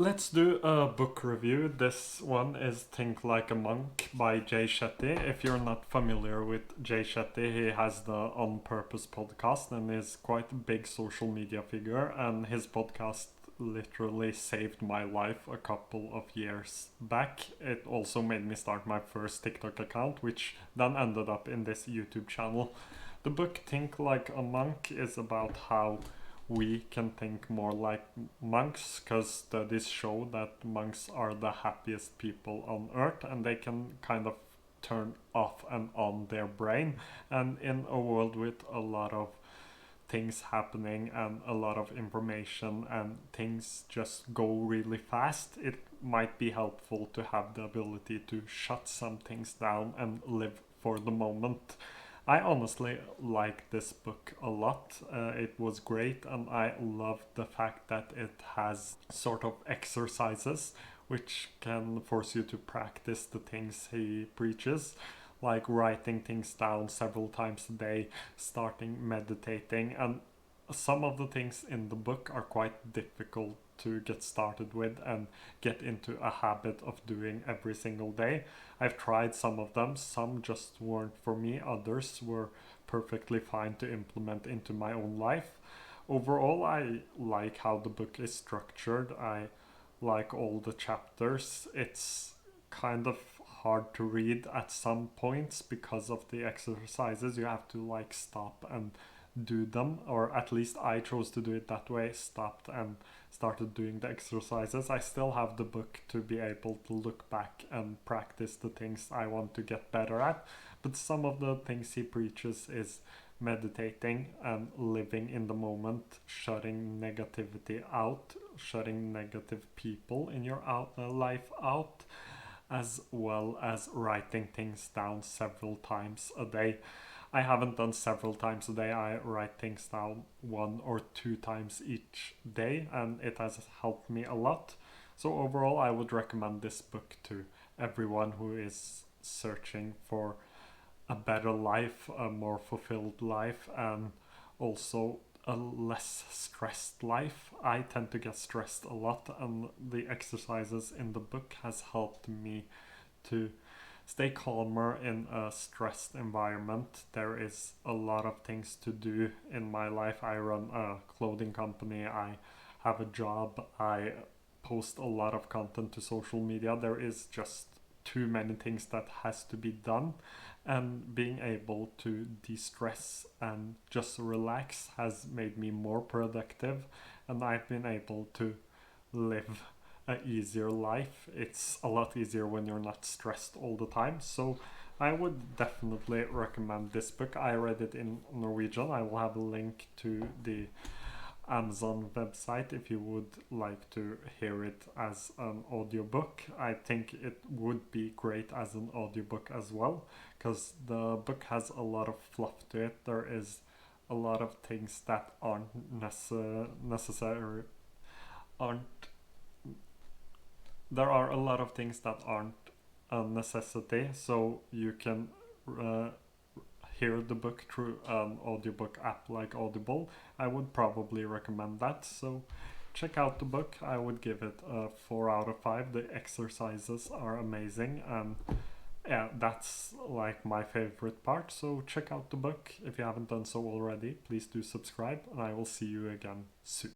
Let's do a book review. This one is Think Like a Monk by Jay Shetty. If you're not familiar with Jay Shetty, he has the On Purpose podcast and is quite a big social media figure. And his podcast literally saved my life a couple of years back. It also made me start my first TikTok account, which then ended up in this YouTube channel. The book Think Like a Monk is about how we can think more like monks, because studies show that monks are the happiest people on earth and they can kind of turn off and on their brain. And in a world with a lot of things happening and a lot of information and things just go really fast, it might be helpful to have the ability to shut some things down and live for the moment. I honestly like this book a lot. It was great, and I love the fact that it has sort of exercises which can force you to practice the things he preaches, like writing things down several times a day, starting meditating, and some of the things in the book are quite difficult to get started with and get into a habit of doing every single day. I've tried some of them, some just weren't for me, others were perfectly fine to implement into my own life. Overall, I like how the book is structured. I like all the chapters. It's kind of hard to read at some points because of the exercises. You have to like stop and do them, or at least I chose to do it that way, stopped and started doing the exercises. I still have the book to be able to look back and practice the things I want to get better at, but some of the things he preaches is meditating and living in the moment, shutting negativity out, shutting negative people in your life out, as well as writing things down several times a day. I haven't done several times a day. I write things down one or two times each day, and it has helped me a lot. So, overall, I would recommend this book to everyone who is searching for a better life, a more fulfilled life, and also a less stressed life. I tend to get stressed a lot, and the exercises in the book has helped me to stay calmer in a stressed environment. There is a lot of things to do in my life. I run a clothing company, I have a job, I post a lot of content to social media. There is just too many things that has to be done, and being able to de-stress and just relax has made me more productive, and I've been able to live a easier life. It's a lot easier when you're not stressed all the time. So I would definitely recommend this book. I read it in Norwegian. I will have a link to the Amazon website if you would like to hear it as an audiobook. I think it would be great as an audiobook as well, because the book has a lot of fluff to it. There is a lot of things that aren't necessary, aren't there are a lot of things that aren't a necessity, so you can uh, hear the book through an audiobook app like Audible. I would probably recommend that. So check out the book. I would give it a 4 out of 5. The exercises are amazing, and yeah, that's like my favorite part. So check out the book. If you haven't done so already, please do subscribe, and I will see you again soon.